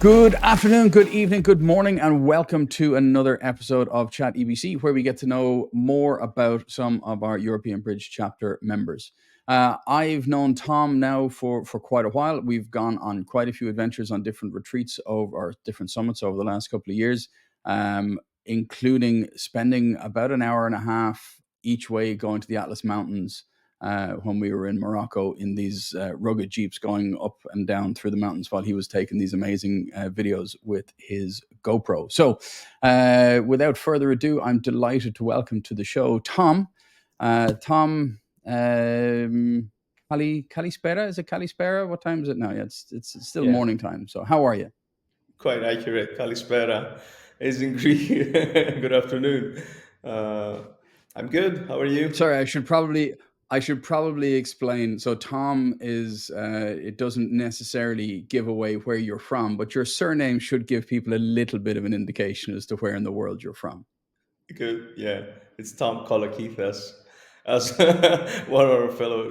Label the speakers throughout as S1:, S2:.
S1: Good afternoon, good evening, good morning, and welcome to another episode of ChatEBC, where we get to know more about some of our European Bridge chapter members. I've known Tom now for quite a while. We've gone on quite a few adventures on different retreats or different summits over the last couple of years, including spending about an hour and a half each way going to the Atlas Mountains when we were in Morocco in these rugged jeeps going up and down through the mountains while he was taking these amazing videos with his GoPro. So without further ado, I'm delighted to welcome to the show Tom. Tom Kalispera? Is it Kalispera? What time is it now? Yeah, it's still
S2: Yeah,
S1: morning time. So how are you?
S2: quite accurate. Kalispera is in Greek. Good afternoon. Uh, I'm good. How are you?
S1: Sorry, I should probably explain. So Tom is it doesn't necessarily give away where you're from, but your surname should give people a little bit of an indication as to where in the world you're from.
S2: Good. Yeah, it's Tom Kolokithas, as one of our fellow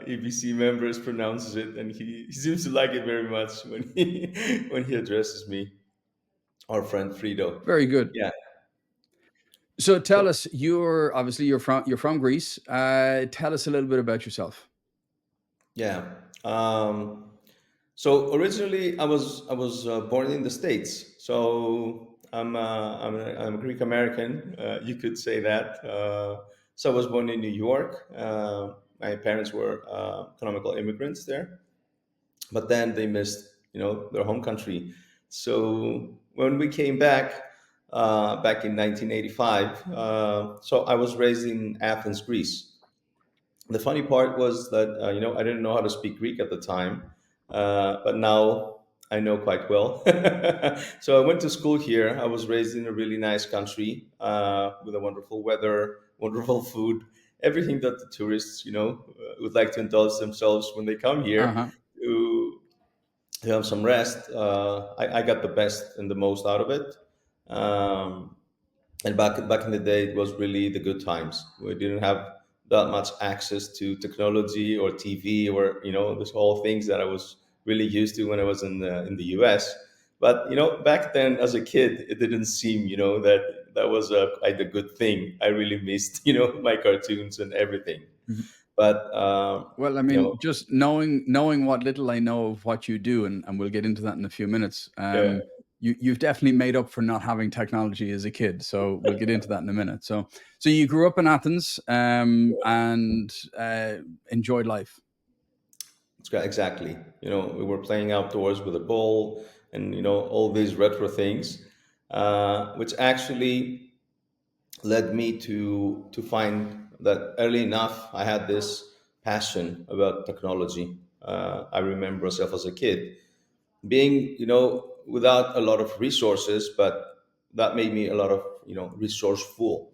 S2: EBC members pronounces it, and he seems to like it very much when he addresses me. Our friend Frido.
S1: Very good.
S2: Yeah.
S1: So tell
S2: So
S1: us, you're from Greece. Tell us a little bit about yourself.
S2: yeah. So originally, I was born in the States. So I'm a Greek American. You could say that. So I was born in New York. My parents were economical immigrants there, but then they missed their home country. So when we came back in 1985, so I was raised in Athens, Greece. The funny part was that I didn't know how to speak Greek at the time, but now I know quite well. So I went to school here. I was raised in a really nice country with a wonderful weather, wonderful food, everything that the tourists would like to indulge themselves when they come
S1: Uh
S2: here
S1: huh.
S2: to to have some rest. I got the best and the most out of it. Um, and back in the day, it was really the good times. We didn't have that much access to technology or TV or this whole things that I was really used to when I was in the US. But back then as a kid, it didn't seem that was quite a good thing. I really missed my cartoons and everything. But
S1: Well, I mean, just knowing what little I know of what you do, and we'll get into that in a few minutes.
S2: yeah.
S1: You've definitely made up for not having technology as a kid. So we'll get into that in a minute. So you grew up in Athens, and enjoyed life.
S2: Exactly. We were playing outdoors with a ball and all these retro things, which actually led me to find that early enough I had this passion about technology. I remember myself as a kid being without a lot of resources, but that made me a lot of resourceful.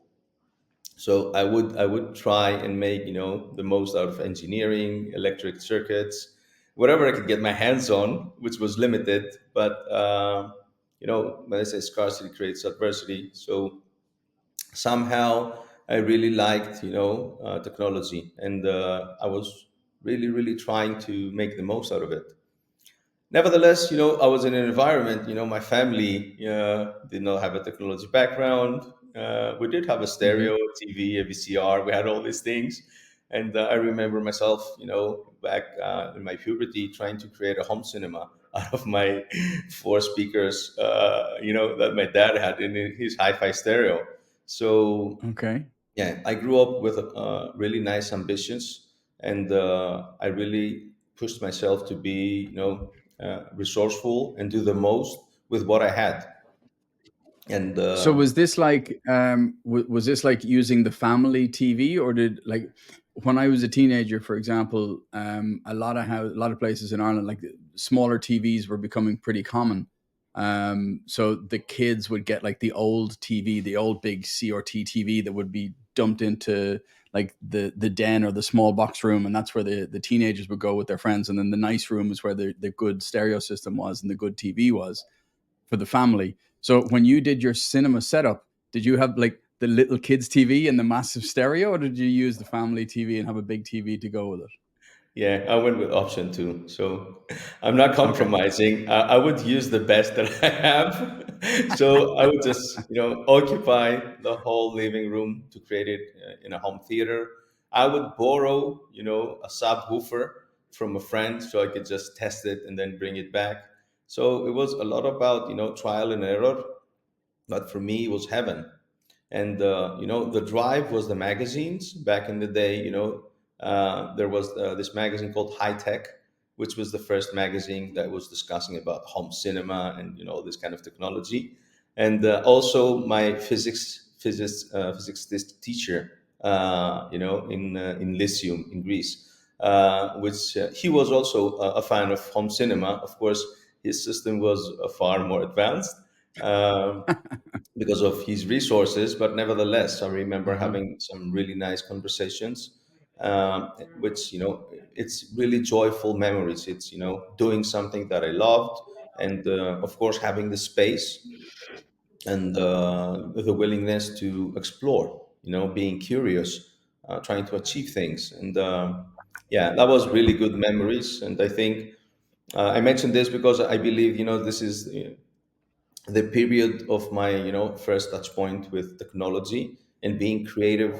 S2: So I would try and make the most out of engineering, electric circuits, whatever I could get my hands on, which was limited. But when I say scarcity creates adversity, so somehow I really liked technology, and I was really trying to make the most out of it. Nevertheless, I was in an environment, my family did not have a technology background. We did have a
S1: Hmm.
S2: stereo, TV, a VCR. We had all these things. And I remember myself, back in my puberty, trying to create a home cinema out of my four speakers, that my dad had in his hi-fi stereo. So
S1: Okay.
S2: yeah, I grew up with really nice ambitions, and I really pushed myself to be resourceful and do the most with what I had. And
S1: So was this like using the family TV, or did, like, when I was a teenager, for example, a lot of places in Ireland, like, smaller TVs were becoming pretty common. So the kids would get like the old TV, the old big CRT TV that would be dumped into like the den or the small box room, and that's where the teenagers would go with their friends, and then the nice room is where the good stereo system was and the good TV was for the family. So when you did your cinema setup, did you have like the little kids TV and the massive stereo, or did you use the family TV and have a big TV to go with it?
S2: Yeah, I went with option two. So I'm not
S1: Okay.
S2: compromising. I would use the best that I have. So I would just, occupy the whole living room to create it in a home theater. I would borrow, a subwoofer from a friend so I could just test it and then bring it back. So it was a lot about, trial and error. But for me, it was heaven. And the drive was the magazines back in the day. There was this magazine called High Tech, which was the first magazine that was discussing about home cinema and this kind of technology. And also my physics teacher, in Lyceum in Greece, which he was also a fan of home cinema. Of course, his system was far more advanced. Um, because of his resources. But nevertheless, I remember
S1: Uh-huh.
S2: having some really nice conversations, which it's really joyful memories. It's doing something that I loved, and of course having the space and the willingness to explore. Being curious, trying to achieve things, and yeah, that was really good memories. And I think I mentioned this because I believe this is the period of my first touch point with technology and being creative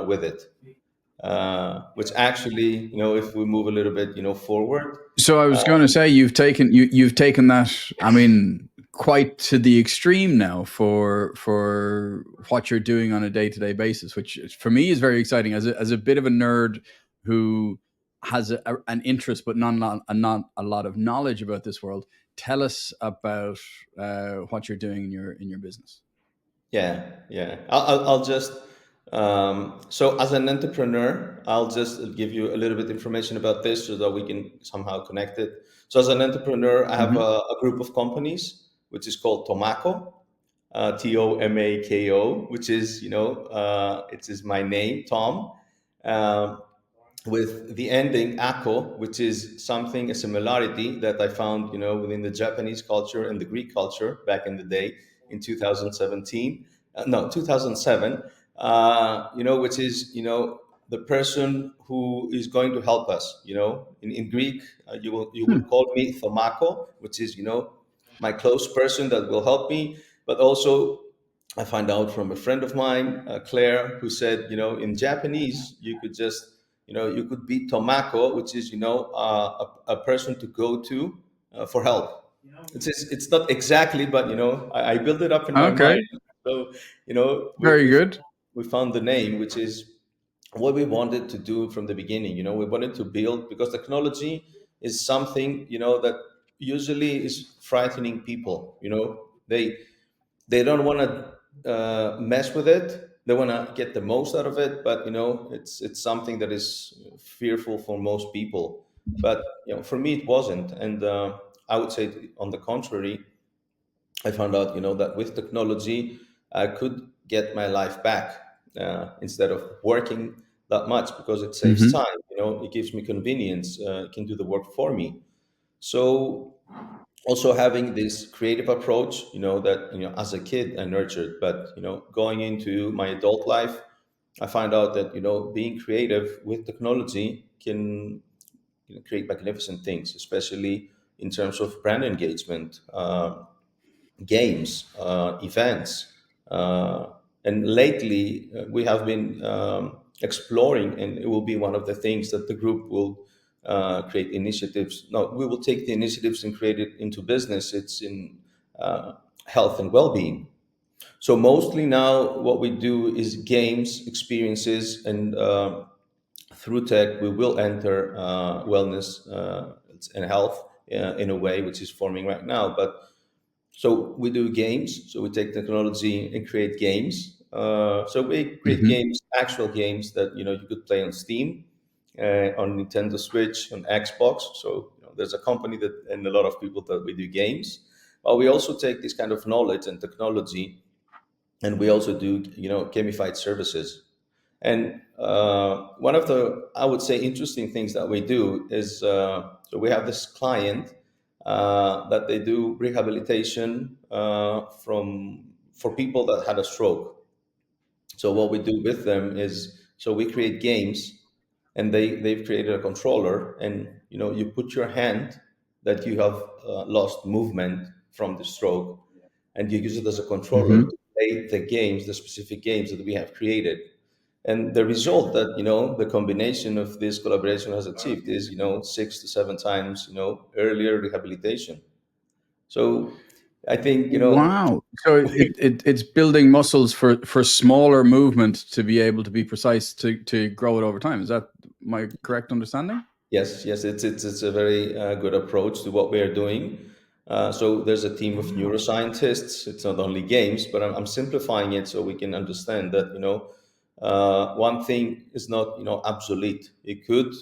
S2: with it, which actually if we move a little bit forward.
S1: So I was
S2: uh,
S1: going to say you've taken that. I mean, quite to the extreme now for what you're doing on a day to day basis, which for me is very exciting as a bit of a nerd who has an interest but not a lot of knowledge about this world. Tell us about what you're doing in your business.
S2: Yeah, yeah. I'll just so as an entrepreneur, I'll just give you a little bit information about this so that we can somehow connect it. So as an entrepreneur, I have
S1: Hmm.
S2: a group of companies which is called Tomako, Tomako, which is it is my name, Tom. Um, with the ending ako, which is something, a similarity that I found, within the Japanese culture and the Greek culture back in the day in 2017, no, 2007, which is, the person who is going to help us, in Greek, you would
S1: Hmm.
S2: call me thomako, which is, my close person that will help me, but also I find out from a friend of mine, Claire, who said, in Japanese, you could just, you could be tomako, which is, a person to go to for help. It's not exactly, but, I built it up in my mind.
S1: Okay.
S2: So,
S1: Very good.
S2: we found the name, which is what we wanted to do from the beginning. We wanted to build because technology is something, that usually is frightening people. They don't want to mess with it. They want to get the most out of it, but it's something that is fearful for most people. But for me, it wasn't, and I would say, on the contrary, I found out that with technology, I could get my life back instead of working that much because it saves
S1: Hmm.
S2: time. It gives me convenience. It can do the work for me. So also having this creative approach that as a kid I nurtured, but going into my adult life, I find out that being creative with technology can create magnificent things, especially in terms of brand engagement, games, events. And lately, we have been exploring, and it will be one of the things that the group will create initiatives. No, we will take the initiatives and create it into business. It's in uh, health and well being. So, mostly now, what we do is games, experiences, and through tech, we will enter wellness and health in a way which is forming right now. But so we do games. So we take technology and create games. So we create
S1: Hmm.
S2: games, actual games that you could play on Steam, on Nintendo Switch, on Xbox. So there's a company that and a lot of people that we do games. But we also take this kind of knowledge and technology, and we also do gamified services. And one of the, I would say, interesting things that we do is so we have this client that they do rehabilitation from for people that had a stroke. So what we do with them is so we create games and they've created a controller, and you put your hand that you have lost movement from the stroke, and you use it as a controller
S1: Hmm.
S2: to play the games, the specific games that we have created. And the result that the combination of this collaboration has achieved is 6 to 7 times earlier rehabilitation. So I think
S1: Wow. So it's building muscles for smaller movement to be able to be precise to grow it over time. Is that my correct understanding?
S2: yes, yes, it's a very good approach to what we are doing. So there's a team of
S1: Wow.
S2: neuroscientists. It's not only games, but I'm simplifying it so we can understand that one thing is not obsolete. It could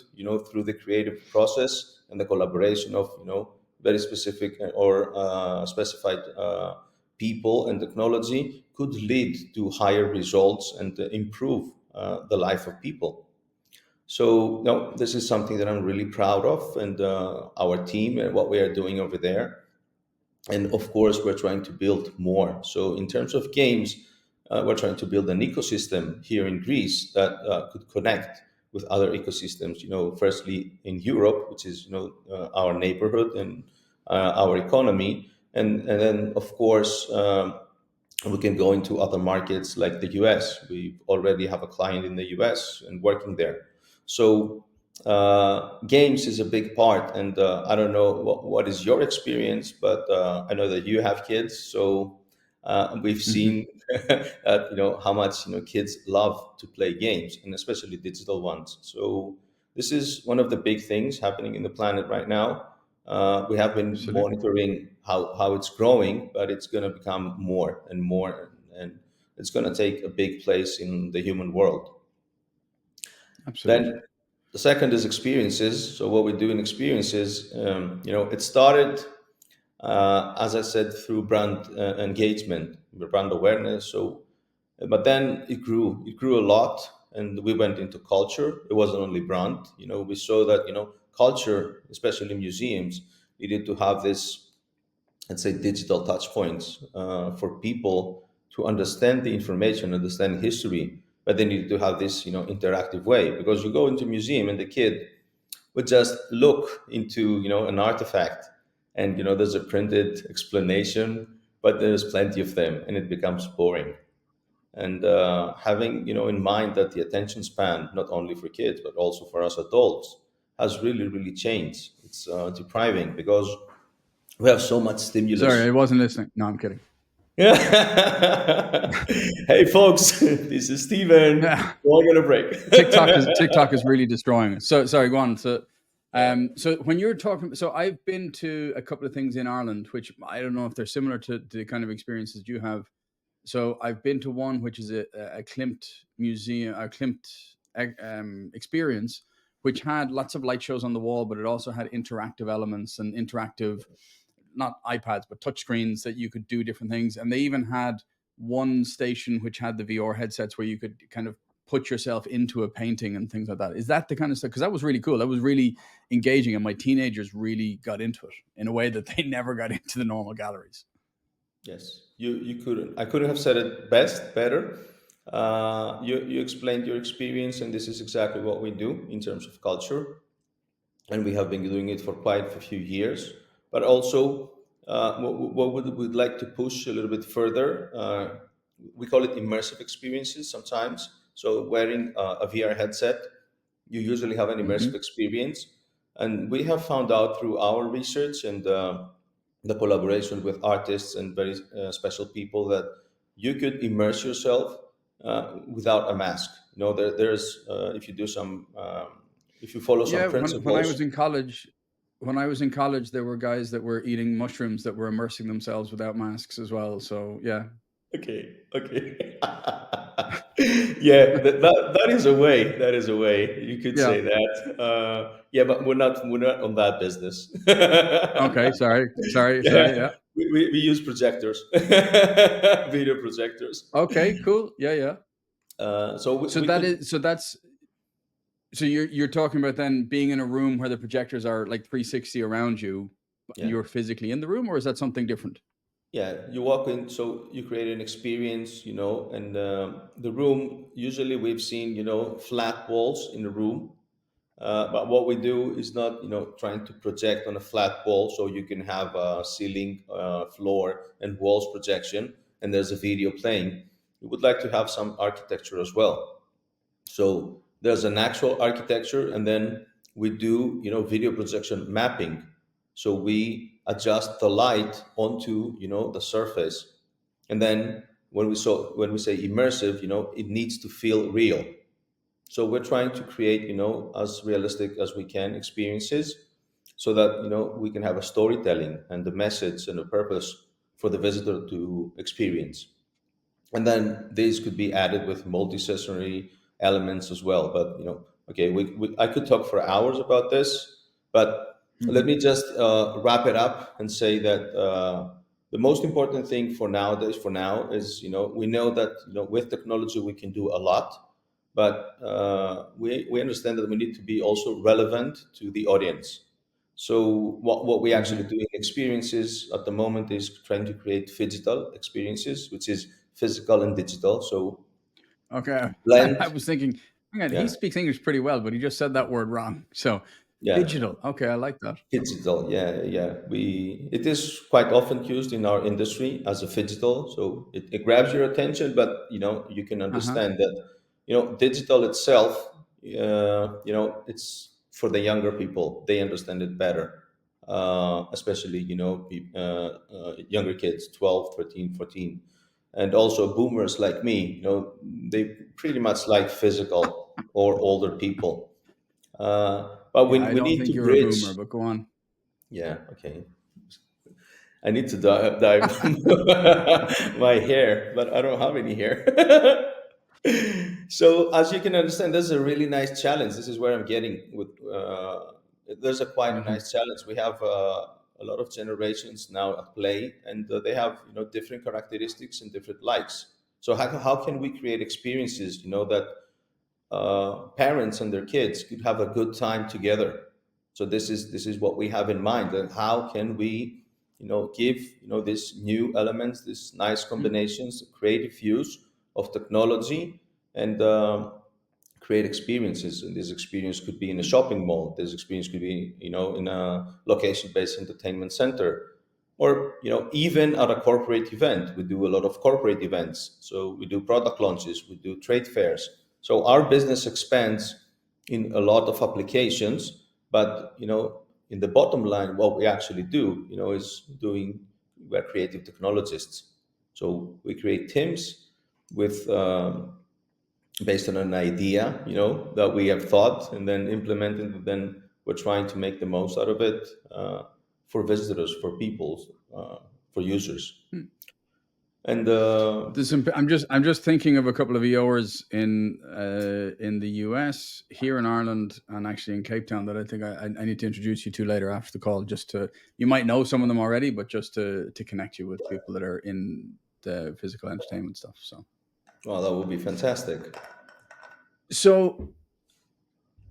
S2: through the creative process and the collaboration of very specific or specified people and technology could lead to higher results and improve the life of people. So, no, this is something that I'm really proud of, and our team and what we are doing over there. And of course, we're trying to build more. So, in terms of games, we're trying to build an ecosystem here in Greece that could connect with other ecosystems. Firstly in Europe, which is our neighborhood and our economy, and then of course. We can go into other markets like the US. We already have a client in the US and working there. So games is a big part, and I don't know what is your experience, but I know that you have kids, so we've
S1: Hmm.
S2: seen that how much kids love to play games, and especially digital ones. So this is one of the big things happening in the planet right now. We have been
S1: Absolutely.
S2: monitoring how it's growing, but it's going to become more and more, and it's going to take a big place in the human world.
S1: Absolutely.
S2: Then the second is experiences. So what we do in experiences, it started, as I said, through brand engagement, brand awareness. So, but then it grew. It grew a lot, and we went into culture. It wasn't only brand. We saw that culture, especially museums, needed to have this, let's say, digital touch points for people to understand the information, understand history, but they need to have this interactive way, because you go into a museum and the kid would just look into an artifact, and there's a printed explanation, but there's plenty of them and it becomes boring. And having in mind that the attention span, not only for kids but also for us adults, has really really changed. It's depriving because we have so much
S1: Sorry, I
S2: stimulus.
S1: wasn't listening. No, I'm kidding.
S2: Hey folks, this is Steven.
S1: Yeah.
S2: Going on a break.
S1: TikTok is really destroying it. So sorry, go on. So when you're talking, so I've been to a couple of things in Ireland, which I don't know if they're similar to the kind of experiences you have. So I've been to one which is a Klimt museum, a Klimt experience, which had lots of light shows on the wall, but it also had interactive elements and interactive, not iPads, but touch screens that you could do different things. And they even had one station which had the VR headsets where you could kind of put yourself into a painting and things like that. Is that the kind of stuff? Because that was really cool. That was really engaging, and my teenagers really got into it in a way that they never got into the normal galleries.
S2: Yes, you couldn't. I couldn't have said it better. You explained your experience, and this is exactly what we do in terms of culture, and we have been doing it for quite a few years. But also, what we'd like to push a little bit further. We call it immersive experiences sometimes. So wearing a VR headset, you usually have an immersive
S1: Hmm.
S2: experience. And we have found out through our research and the collaboration with artists and very special people that you could immerse yourself without a mask. There's if you do some, if you follow some
S1: Yeah, when I was
S2: principles.
S1: in college, there were guys that were eating mushrooms that were immersing themselves without masks as well. So yeah,
S2: Okay, okay. Yeah, that is a way. That is a way. You could
S1: yeah.
S2: say that. Yeah, but we're not on that business.
S1: Okay, sorry.
S2: Yeah,
S1: Yeah.
S2: we use projectors, video projectors.
S1: Okay, cool. Yeah, yeah.
S2: So
S1: So
S2: we could,
S1: that's so you're talking about then being in a room where the projectors are like 360 around you, and
S2: yeah,
S1: you're physically in the room, or is that something different?
S2: yeah. You walk in, so you create an experience, and the room. Usually, we've seen flat walls in the room, But what we do is not, trying to project on a flat wall so you can have a ceiling, floor, and walls projection, and there's a video playing. We would like to have some architecture as well. So there's an actual architecture, and then we do, video projection mapping. So we adjust the light onto, the surface, and then when we say immersive, it needs to feel real. So we're trying to create, as realistic as we can experiences, so that we can have a storytelling and the message and the purpose for the visitor to experience. And then these could be added with multi-sensory elements as well. But okay, I could talk for hours about this, but let
S1: Hmm.
S2: me just wrap it up and say that the most important thing for nowadays, for now, is we know that with technology we can do a lot, but we understand that we need to be also relevant to the audience. So what we actually
S1: Hmm.
S2: do in experiences at the moment is trying to create digital experiences, which is physical and digital. So
S1: Okay. I
S2: blend,
S1: was thinking, hang on, he
S2: yeah,
S1: speaks English pretty well, but he just said that word wrong. So
S2: yeah.
S1: digital. Okay, I like that.
S2: Digital, yeah, yeah. It is quite often used in our industry as a digital, so it grabs your attention, but you can
S1: Uh huh.
S2: understand that digital itself, it's for the younger people. They understand it better, especially younger kids, 12, 13, 14, and also boomers like me. They pretty much like physical or older people. But
S1: Yeah, I
S2: we
S1: don't
S2: need
S1: think
S2: to
S1: you're a boomer,
S2: bridge.
S1: but go on.
S2: Yeah, okay. I need to dye my hair, but I don't have any hair. So, as you can understand, this is a really nice challenge. This is where I'm getting with. There's a quite a
S1: Hmm.
S2: nice challenge. We have a lot of generations now at play, and they have different characteristics and different likes. So, how can we create experiences that parents and their kids could have a good time together? So this is what we have in mind, and how can we give these new elements, these nice combinations, creative use of technology, and create experiences. And this experience could be in a shopping mall, this experience could be in a location based entertainment center, or even at a corporate event. We do a lot of corporate events, so we do product launches, we do trade fairs. So our business expands in a lot of applications, but in the bottom line, what we actually do is doing, we're creative technologists. So we create teams with based on an idea that we have thought and then implemented, and then we're trying to make the most out of it, for visitors, for people, for users. And
S1: I'm just thinking of a couple of EOers in the US, here in Ireland, and actually in Cape Town that I think I need to introduce you to later after the call. Just to, you might know some of them already, but just to connect you with people that are in the physical entertainment stuff.
S2: well, that would be fantastic.
S1: So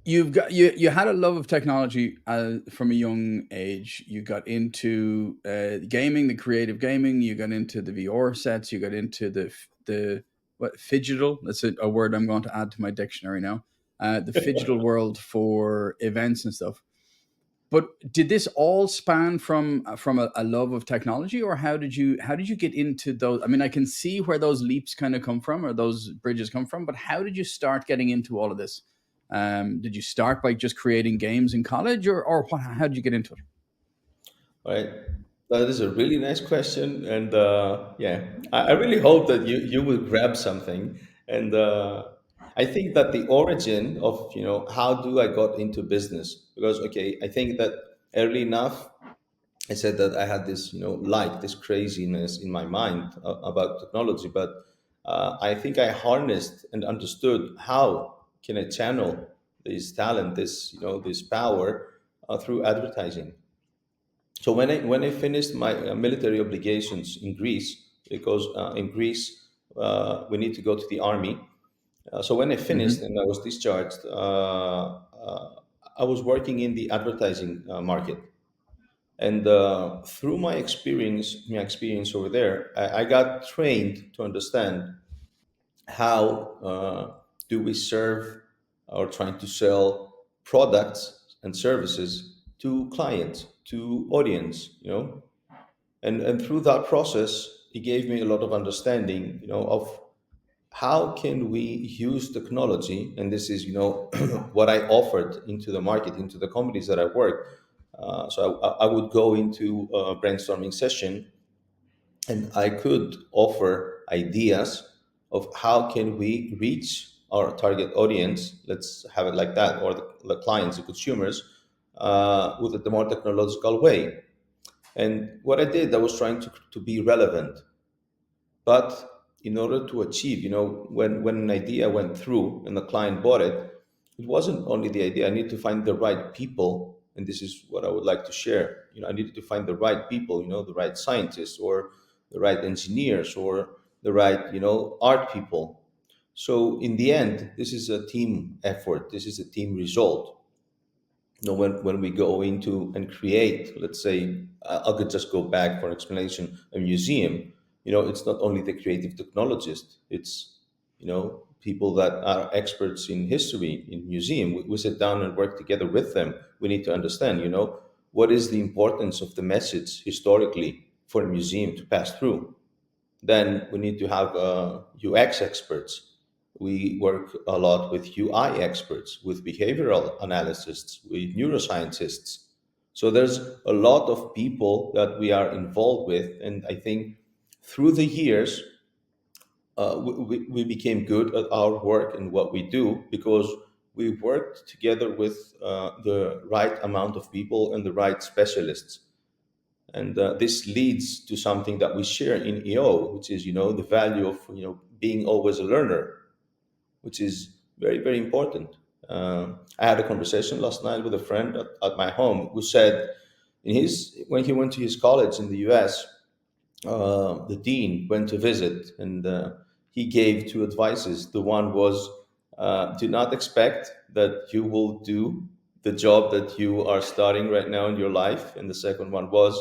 S1: you had a love of technology from a young age. You got into gaming, the creative gaming. You got into the VR sets. You got into the what fidgetal. That's a word I'm going to add to my dictionary now. The fidgetal world for events and stuff. But did this all span from a love of technology, or how did you get into those? I mean, I can see where those leaps kind of come from, or those bridges come from, but how did you start getting into all of this? Did you start by just creating games in college, or what? How did you get into it?
S2: All right. That is a really nice question, and yeah, I really hope that you will grab something. And I think that the origin of how do I got into business, because okay, I think that early enough I said that I had this like this craziness in my mind about technology, but I think I harnessed and understood how can I channel this talent, this this power through advertising. So when I finished my military obligations in Greece, because in Greece we need to go to the army. So when I finished
S1: Hmm.
S2: and I was discharged, I was working in the advertising market, and through my experience over there, I got trained to understand how do we serve or trying to sell products and services to clients, to audience, and through that process, it gave me a lot of understanding, of how can we use technology. And this is, what I offered into the market, into the companies that I work. So I would go into a brainstorming session, and I could offer ideas of how can we reach our target audience, let's have it like that, or the clients, the consumers, with the more technological way. And what I did, I was trying to be relevant. But in order to achieve, when an idea went through and the client bought it, it wasn't only the idea. I need to find the right people. And this is what I would like to share. I needed to find the right people, the right scientists, or the right engineers, or the right, art people. So in the end, this is a team effort. This is a team result. When we go into and create, let's say, I could just go back for explanation, a museum. It's not only the creative technologist. It's, people that are experts in history in museum. We sit down and work together with them. We need to understand, what is the importance of the message historically for a museum to pass through. Then we need to have UX experts. We work a lot with UI experts, with behavioral analysts, with neuroscientists. So there's a lot of people that we are involved with. And I think through the years, we became good at our work and what we do, because we worked together with the right amount of people and the right specialists. And this leads to something that we share in EO, which is, the value of, being always a learner, which is very, very important. I had a conversation last night with a friend at my home who said, when he went to his college in the US, the dean went to visit, and he gave two advices. The one was, do not expect that you will do the job that you are starting right now in your life. And the second one was,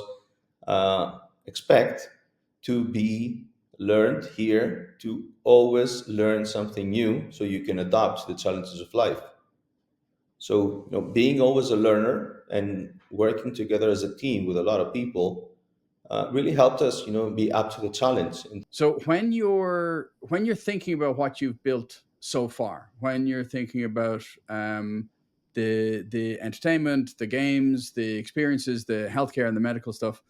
S2: expect to be learned here, to always learn something new so you can adapt to the challenges of life. So, being always a learner and working together as a team with a lot of people really helped us, be up to the challenge. And
S1: So when you're thinking about what you've built so far, when you're thinking about the entertainment, the games, the experiences, the healthcare, and the medical stuff,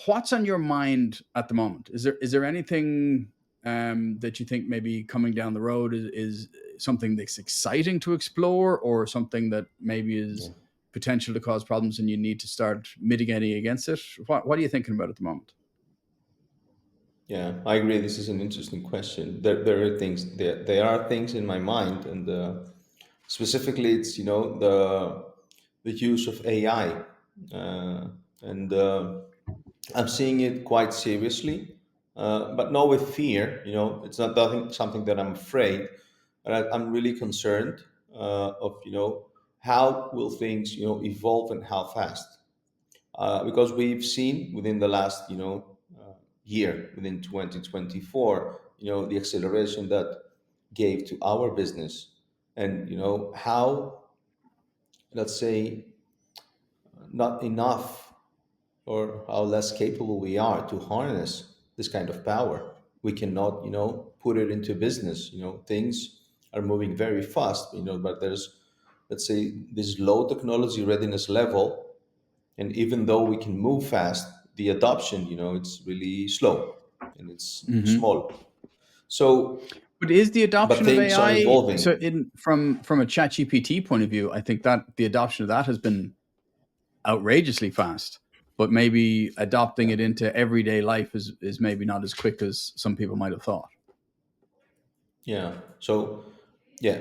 S1: what's on your mind at the moment? Is there anything that you think maybe coming down the road is something that's exciting to explore, or something that maybe is potential to cause problems and you need to start mitigating against it? What are you thinking about at the moment?
S2: yeah, I agree. This is an interesting question. There are things in my mind, and specifically, it's, the use of AI, and I'm seeing it quite seriously, but not with fear. It's not something that I'm afraid, but I'm really concerned of, how will things, evolve, and how fast. Because we've seen within the last, year, within 2024, the acceleration that gave to our business, and how, let's say, not enough, or how less capable we are to harness this kind of power. We cannot, put it into business. Things are moving very fast, but there's, let's say, this low technology readiness level. And even though we can move fast, the adoption, it's really slow, and it's
S1: Hmm.
S2: small. So,
S1: But is the
S2: but
S1: adoption of
S2: things are
S1: AI, so
S2: evolving.
S1: in from a ChatGPT point of view, I think that the adoption of that has been outrageously fast. But maybe adopting
S2: Yeah.
S1: it into everyday life is maybe not as quick as some people might have thought.
S2: Yeah. So, yeah,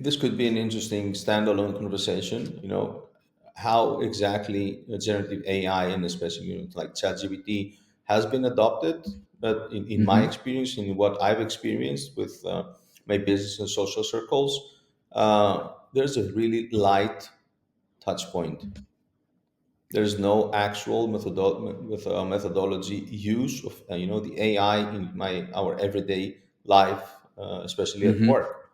S2: this could be an interesting standalone conversation. How exactly generative AI, and especially, like ChatGPT, has been adopted. But in my
S1: Hmm.
S2: experience, in what I've experienced with my business and social circles, there's a really light touch point. There's no actual methodology use of, the AI in our everyday life, especially at
S1: Hmm.
S2: work.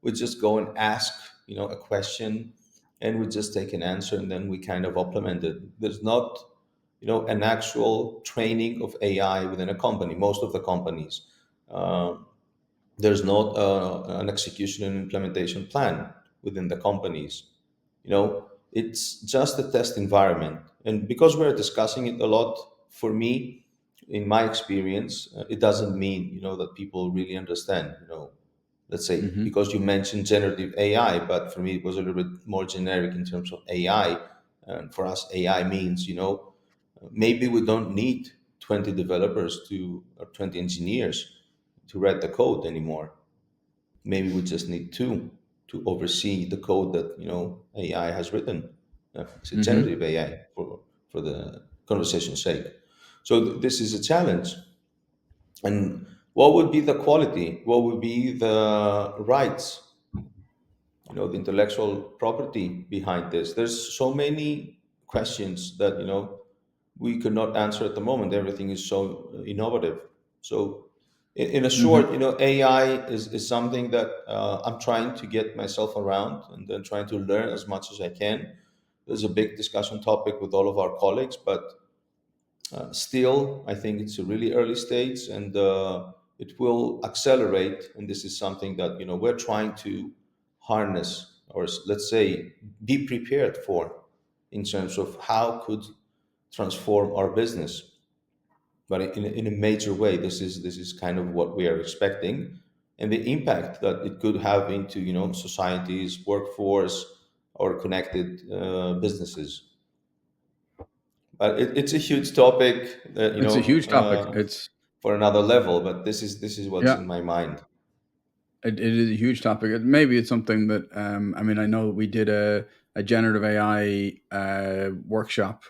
S2: We just go and ask. a question, and we just take an answer and then we kind of implement it. There's not an actual training of AI within a company. Most of the companies, uh, there's not an execution and implementation plan within the companies. It's just a test environment, and because we're discussing it a lot, for me, in my experience, it doesn't mean that people really understand. Let's say,
S1: Hmm.
S2: because you mentioned generative AI, but for me it was a little bit more generic in terms of AI. And for us, AI means, maybe we don't need 20 developers to or 20 engineers to write the code anymore. Maybe we just need two to oversee the code that AI has written. It's a
S1: Hmm.
S2: generative AI for the conversation's sake. So this is a challenge. And what would be the quality? What would be the rights? The intellectual property behind this. There's so many questions that we could not answer at the moment. Everything is so innovative. So, in a short,
S1: Hmm.
S2: AI is something that I'm trying to get myself around and then trying to learn as much as I can. There's a big discussion topic with all of our colleagues, but still, I think it's a really early stage, and it will accelerate. And this is something that we're trying to harness, or let's say, be prepared for, in terms of how could transform our business. But in a major way, this is kind of what we are expecting, and the impact that it could have into societies, workforce, or connected businesses. But it's a huge topic that
S1: It's a huge topic. It's
S2: for another level. But this is what's
S1: Yeah,
S2: in my mind.
S1: it is a huge topic. Maybe it's something that I mean, I know we did a generative AI workshop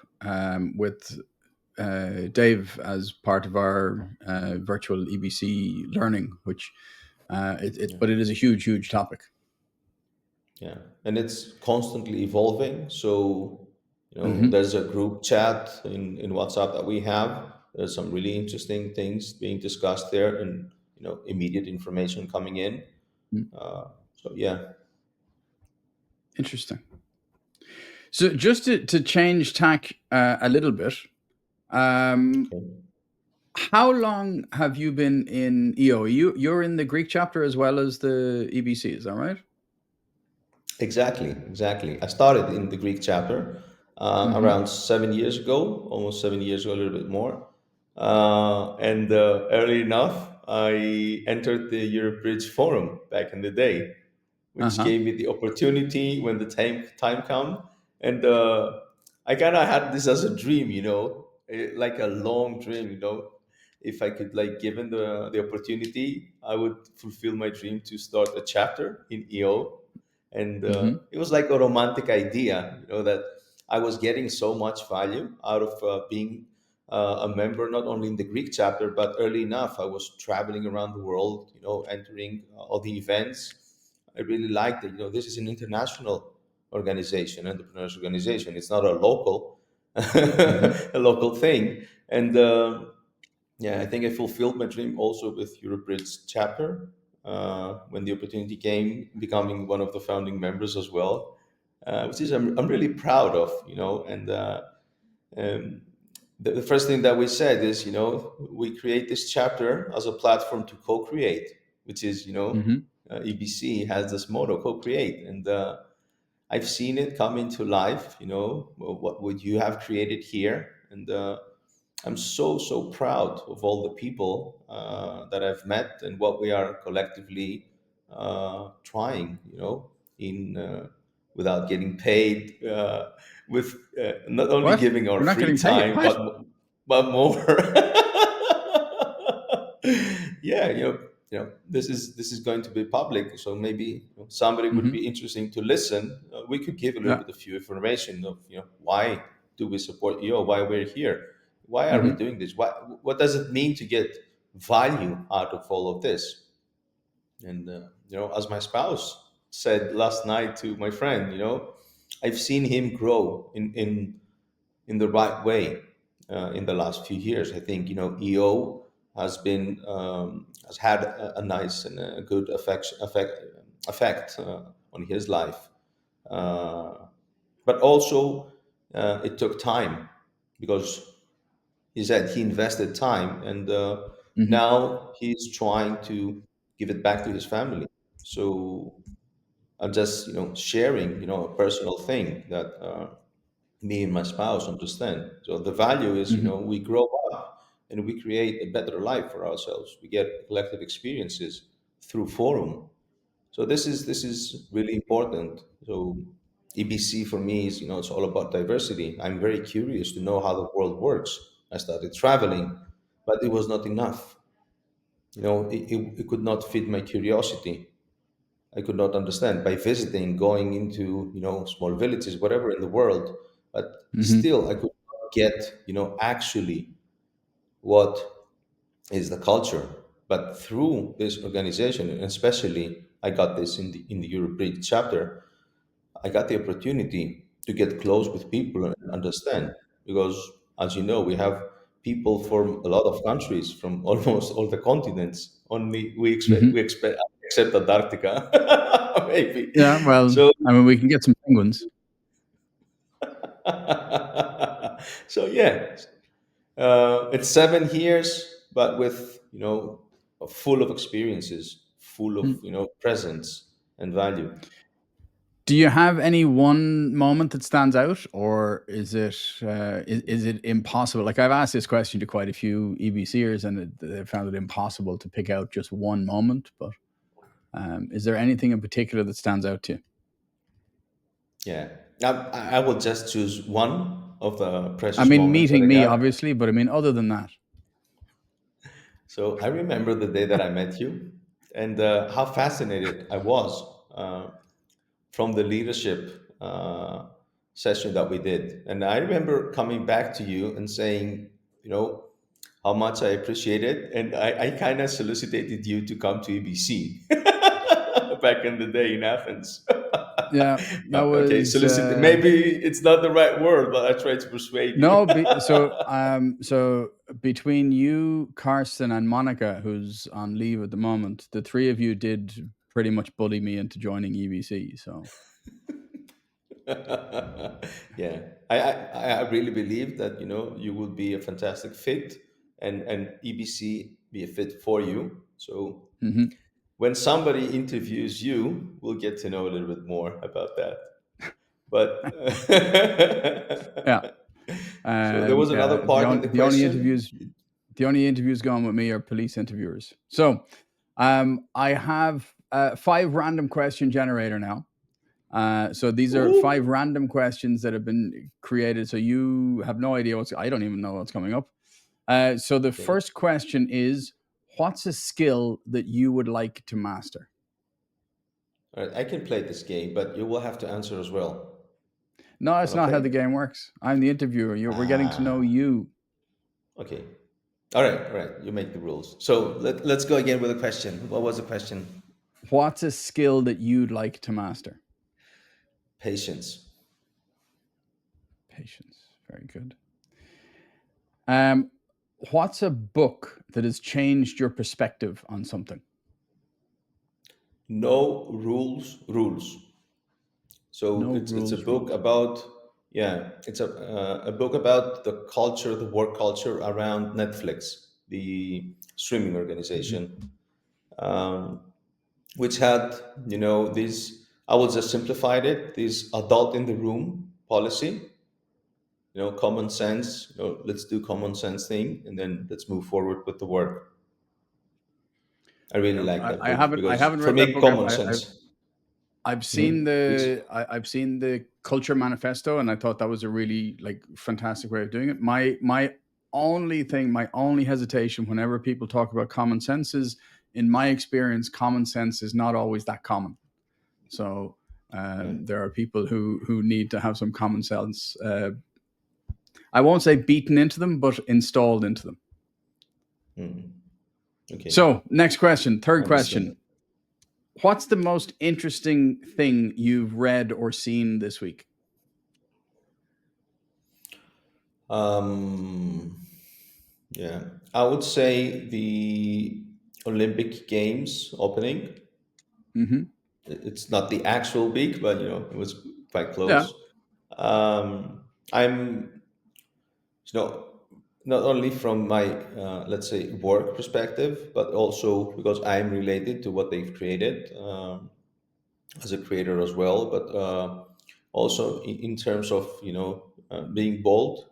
S1: with Dave as part of our virtual EBC learning, which
S2: Yeah,
S1: but it is a huge, huge topic.
S2: yeah, and it's constantly evolving. So
S1: Hmm.
S2: there's a group chat in WhatsApp that we have. There's some really interesting things being discussed there, and immediate information coming in. So yeah.
S1: Interesting. So just to change tack a little bit, um,
S2: Okay.
S1: how long have you been in EO? You're in the Greek chapter as well as the EBC, is that right?
S2: Exactly, exactly. I started in the Greek chapter
S1: Hmm.
S2: around 7 years ago, almost 7 years ago, a little bit more. And early enough, I entered the Europe Bridge Forum back in the day, which
S1: Uh-huh.
S2: gave me the opportunity when the time come. And I kind of had this as a dream, like a long dream. If I could, like, given the opportunity, I would fulfill my dream to start a chapter in EO. And
S1: Hmm.
S2: it was like a romantic idea, that I was getting so much value out of being a member, not only in the Greek chapter, but early enough I was traveling around the world, entering all the events. I really liked it. This is an international organization, entrepreneurs organization. It's not a local
S1: Hmm.
S2: a local thing. And yeah, I think I fulfilled my dream also with Eurobridge chapter when the opportunity came, becoming one of the founding members as well, which is I'm really proud of, And um, the first thing that we said is, we create this chapter as a platform to co-create, which is,
S1: Hmm.
S2: EBC has this motto, co-create, and I've seen it come into life. What would you have created here, and I'm so proud of all the people that I've met and what we are collectively trying, in without getting paid, with not only
S1: What?
S2: giving our
S1: You're not
S2: free
S1: getting paid?
S2: time,
S1: What?
S2: but more. Yeah, this is going to be public, so maybe somebody would
S1: Hmm.
S2: be interesting to listen. We could give a little
S1: Yeah.
S2: bit of few information of why do we support you, or why we're here, why are we
S1: Hmm.
S2: doing this, what does it mean to get value out of all of this. And as my spouse said last night to my friend, I've seen him grow in the right way in the last few years. I think EO has had a nice and a good effect. on his life. Uh, but also, it took time because he said he invested time, and
S1: Hmm.
S2: now he's trying to give it back to his family. So I'm just, sharing, a personal thing that me and my spouse understand. So the value is,
S1: Hmm.
S2: we grow up and we create a better life for ourselves. We get collective experiences through forum. So this is really important. So EBC for me is, it's all about diversity. I'm very curious to know how the world works. I started traveling, but it was not enough. It could not feed my curiosity. I could not understand by visiting, going into, small villages, whatever in the world, but
S1: Hmm.
S2: still I could not get, actually what is the culture. But through this organization, and especially I got this in the Europe Bridge chapter, I got the opportunity to get close with people and understand. Because as you know, we have people from a lot of countries, from almost all the continents. Only
S1: Hmm.
S2: we expect except Antarctica, maybe.
S1: Yeah, well,
S2: So
S1: I mean, we can get some penguins.
S2: so yeah, it's 7 years, but with full of experiences, full of
S1: Mm.
S2: presence and value.
S1: Do you have any one moment that stands out, or is it impossible? Like I've asked this question to quite a few EBCers, and they found it impossible to pick out just one moment. But is there anything in particular that stands out to you?
S2: Yeah, I will just choose one of the
S1: I
S2: precious
S1: mean,
S2: moments that I
S1: meeting me,
S2: got.
S1: obviously, but I mean, other than that.
S2: So I remember the day that I met you, and how fascinated I was from the leadership session that we did. And I remember coming back to you and saying, you know, how much I appreciate it, and I kind of solicited you to come to EBC back in the day in Athens.
S1: Yeah, that
S2: Okay,
S1: was
S2: solicit. Maybe it's not the right word, but I tried to persuade you.
S1: no. So between you, Karsten, and Monica, who's on leave at the moment, the three of you did pretty much bully me into joining EBC. So.
S2: Yeah, I really believe that you would be a fantastic fit, and EBC be a fit for you. So
S1: Mhm.
S2: when somebody interviews you, we'll get to know a little bit more about that. But
S1: Yeah.
S2: so there was another
S1: Yeah. The
S2: part in
S1: only
S2: the question.
S1: the only interviews going with me are police interviewers. So, I have five random question generator now. So these are five
S2: Ooh,
S1: random questions that have been created. So you have no idea what's. I don't even know what's coming up. So the
S2: okay.
S1: first question is, what's a skill that you would like to master?
S2: All right, I can play this game, but you will have to answer as well.
S1: No,
S2: Is that
S1: it's not how
S2: okay?
S1: the game works. I'm the interviewer. We're getting to know
S2: Ah,
S1: you.
S2: okay. All right. You make the rules. So let's go again with a question. What was the question?
S1: What's a skill that you'd like to master?
S2: Patience.
S1: Patience. Very good. Um, what's a book that has changed your perspective on something?
S2: No rules, rules. So
S1: No
S2: it's a
S1: rules,
S2: book
S1: rules.
S2: about, yeah, it's a book about the culture, the work culture around Netflix, the streaming
S1: Mhm.
S2: organization, um, which had this. I will just simplified it. This adult in the room policy, common sense. Let's do common sense thing, and then let's move forward with the work. I really
S1: Yeah,
S2: like that
S1: I
S2: book
S1: haven't. I
S2: because
S1: haven't
S2: for
S1: read that
S2: me,
S1: book.
S2: common sense.
S1: I've seen
S2: Hmm? It's
S1: I've seen the culture manifesto, and I thought that was a really like fantastic way of doing it. My only thing, my only hesitation, whenever people talk about common sense, is, in my experience, common sense is not always that common. So
S2: yeah.
S1: there are people who need to have some common sense. I won't say beaten into them, but installed into them.
S2: Hmm. Okay,
S1: So, next question, third
S2: understand.
S1: question. What's the most interesting thing you've read or seen this week?
S2: Um, yeah, I would say the Olympic Games opening.
S1: Hmm.
S2: It's not the actual peak, but it was quite
S1: Yeah.
S2: close. I'm not only from my let's say work perspective, but also because I'm related to what they've created as a creator as well. But also in terms of being bold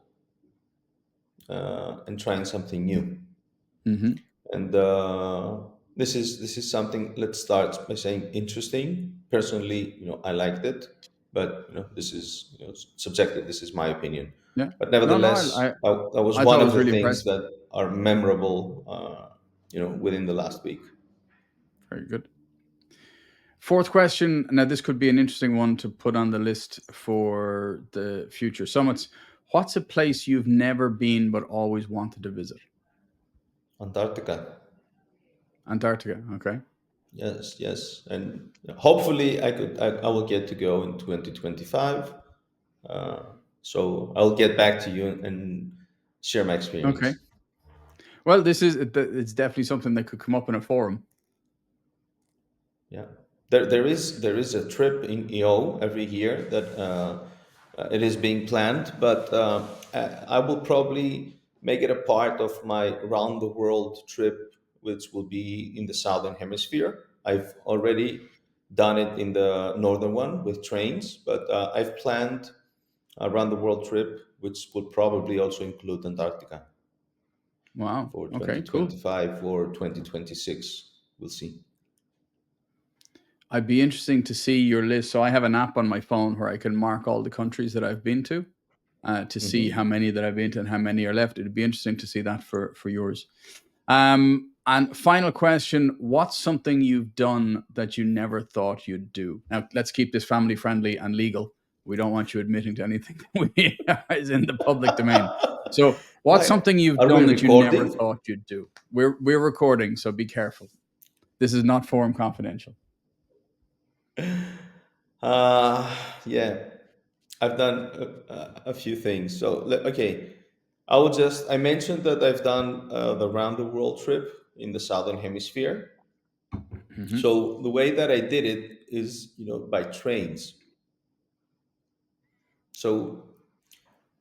S2: and trying something new.
S1: Hmm.
S2: And this is something. Let's start by saying interesting. Personally, I liked it, but this is subjective. This is my opinion.
S1: Yeah.
S2: But
S1: No, no,
S2: nevertheless, that was
S1: I
S2: one
S1: thought it
S2: of
S1: was
S2: the
S1: really
S2: things
S1: impressive.
S2: that are memorable. Within the last week.
S1: Very good. Fourth question. Now, this could be an interesting one to put on the list for the future summits. What's a place you've never been but always wanted to visit?
S2: Antarctica.
S1: Antarctica. Okay.
S2: Yes, yes, and hopefully I will get to go in 2025. Uh, so I'll get back to you and share my
S1: Okay.
S2: experience.
S1: Well, it's definitely something that could come up in a forum.
S2: Yeah, there is a trip in EO every year that it is being planned, but I will probably make it a part of my round the world trip, which will be in the southern hemisphere. I've already done it in the northern one with trains, but I've planned a round the world trip, which will probably also include Antarctica
S1: Wow.
S2: for
S1: Okay. Cool.
S2: 2025 or 2026. We'll see.
S1: I'd be interesting to see your list. So I have an app on my phone where I can mark all the countries that I've been to see how
S2: Hmm.
S1: many that I've been to and how many are left. It'd be interesting to see that for yours. And final question: what's something you've done that you never thought you'd do? Now, let's keep this family friendly and legal. We don't want you admitting to anything that is in the public domain. So, what's
S2: Why
S1: something you've
S2: are we
S1: done that you never
S2: recording?
S1: thought you'd do? We're recording, so be careful. This is not forum confidential.
S2: Uh, yeah, I've done a few things. So, okay, I mentioned that I've done the round the world trip in the southern hemisphere.
S1: Hmm.
S2: So, the way that I did it is, by trains. So,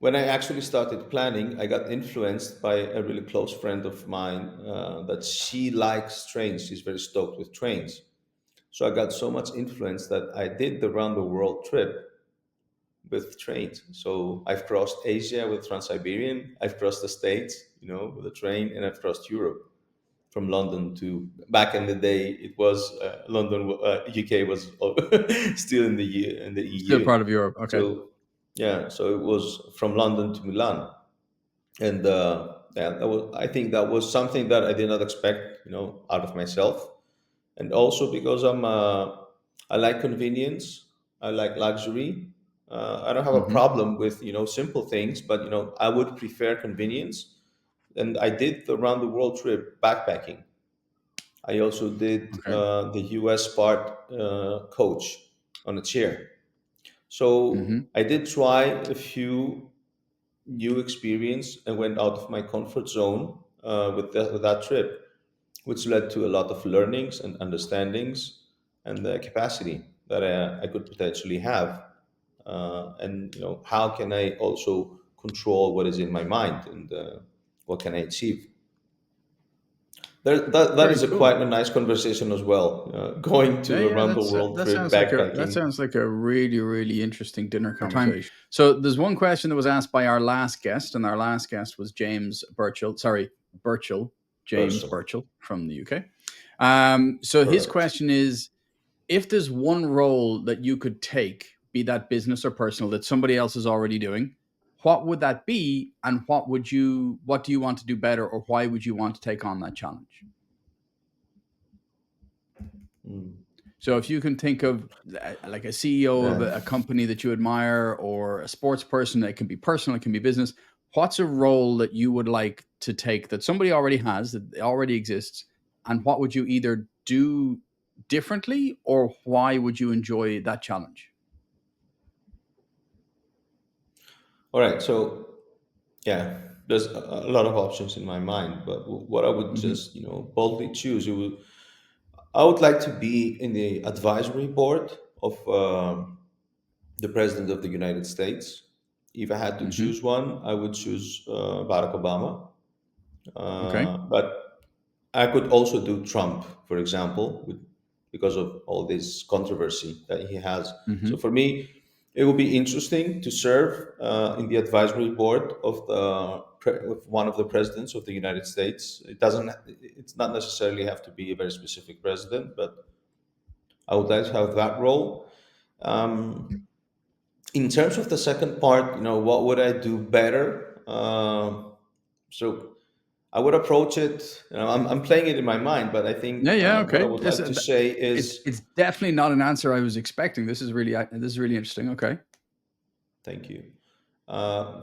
S2: when I actually started planning, I got influenced by a really close friend of mine that she likes trains. She's very stoked with trains. So, I got so much influence that I did the round the world trip with trains. So I've crossed Asia with Trans-Siberian. I've crossed the States, with a train, and I've crossed Europe from London to. Back in the day, it was London. UK was still in the
S1: Still
S2: EU.
S1: part of Europe. Okay.
S2: So yeah, so it was from London to Milan, and yeah, I think that was something that I did not expect, out of myself, and also because I like convenience, I like luxury. I don't have a
S1: Hmm.
S2: problem with simple things, but I would prefer convenience. And I did the round the world trip backpacking. I also did
S1: Okay.
S2: the US part coach on a chair. So
S1: Hmm.
S2: I did try a few new experience and went out of my comfort zone with that trip, which led to a lot of learnings and understandings and the capacity that I could potentially have. And how can I also control what is in my mind and what can I achieve? That
S1: Very
S2: is a
S1: cool.
S2: quite a nice conversation as well. Going
S1: Yeah,
S2: to
S1: yeah,
S2: around the world trip
S1: that
S2: backpacking.
S1: sounds like a really, really interesting dinner conversation. So there's one question that was asked by our last guest, and our last guest was James Birchall. Sorry, Birchall, James
S2: Person.
S1: Birchall from the UK. So his
S2: Correct.
S1: question is: if there's one role that you could take, be that business or personal, that somebody else is already doing, what would that be, and what do you want to do better, or why would you want to take on that challenge?
S2: Mm.
S1: So if you can think of like a CEO of
S2: Yeah.
S1: a company that you admire or a sports person, it can be personal, it can be business. What's a role that you would like to take that somebody already has, that already exists, and what would you either do differently or why would you enjoy that challenge?
S2: All right. So yeah, there's a lot of options in my mind, but what I would
S1: Hmm.
S2: just boldly choose, I would like to be in the advisory board of the President of the United States. If I had to
S1: Hmm.
S2: choose one, I would choose Barack Obama.
S1: Okay.
S2: But I could also do Trump, for example, because of all this controversy that he has. So
S1: Hmm.
S2: for me, it will be interesting to serve in the advisory board of of one of the presidents of the United States. It doesn't. It's not necessarily have to be a very specific president, but I would like to have that role. Um, in terms of the second part, what would I do better? So I would approach it. I'm playing it in my mind, but I
S1: Yeah,
S2: think
S1: yeah,
S2: what I
S1: okay.
S2: would like to say is
S1: It's definitely not an answer I was expecting. This is really interesting. Okay.
S2: thank you.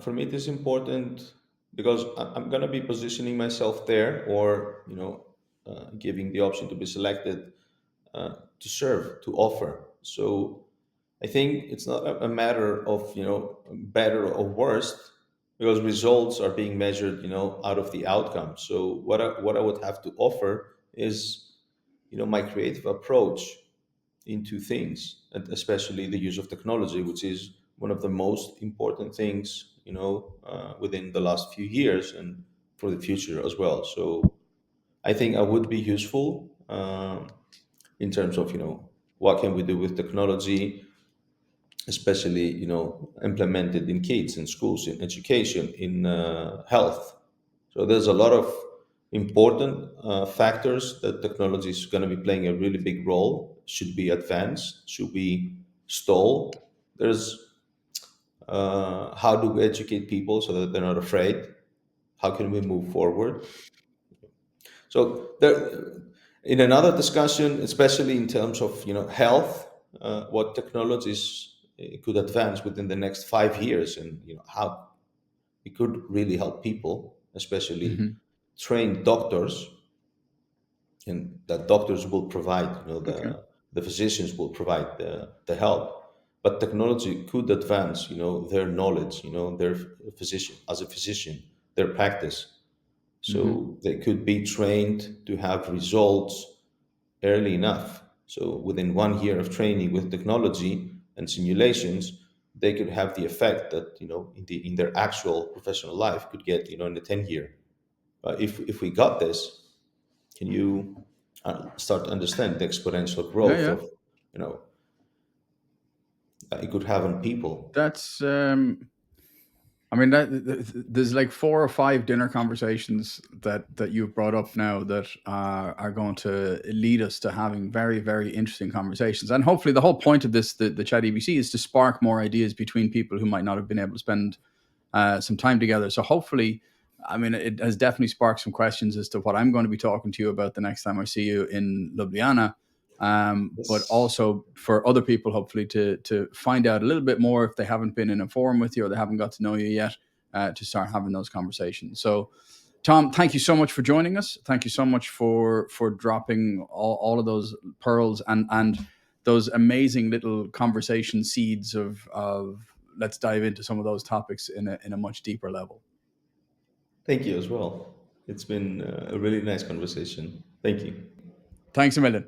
S2: For me, it is important because I'm going to be positioning myself there, or giving the option to be selected to serve, to offer. So I think it's not a matter of better or worst, because results are being measured out of the outcome. So what I would have to offer is my creative approach into things, and especially the use of technology, which is one of the most important things within the last few years and for the future as well. So I think I would be useful in terms of what can we do with technology, especially implemented in kids, in schools, in education, in health. So there's a lot of important factors that technology is going to be playing a really big role. Should be advanced, should we stall. There's how do we educate people so that they're not afraid? How can we move forward? So there, in another discussion, especially in terms of health, what technologies could advance within the next 5 years, and how it could really help people, especially
S1: Hmm.
S2: trained doctors, and that doctors will provide,
S1: Okay.
S2: the physicians will provide the help. But technology could advance, their knowledge, their physician as a physician, their practice.
S1: Hmm.
S2: So they could be trained to have results early enough. So within 1 year of training with technology and simulations, they could have the effect that in their actual professional life could get in the 10 year. If we got this, can you start to understand the exponential
S1: Yeah,
S2: growth
S1: yeah.
S2: of you know that it could have on people?
S1: That's I mean, there's like four or five dinner conversations that you've brought up now that are going to lead us to having very, very interesting conversations. And hopefully, the whole point of this, the Chat EBC, is to spark more ideas between people who might not have been able to spend some time together. So hopefully, I mean, it has definitely sparked some questions as to what I'm going to be talking to you about the next time I see you in Ljubljana. But
S2: Yes.
S1: also for other people, hopefully, to find out a little bit more if they haven't been in a forum with you or they haven't got to know you yet, to start having those conversations. So, Tom, thank you so much for joining us. Thank you so much for dropping all of those pearls and those amazing little conversation seeds of let's dive into some of those topics in a much deeper level.
S2: Thank you as well. It's been a really nice conversation. Thank you.
S1: Thanks a million.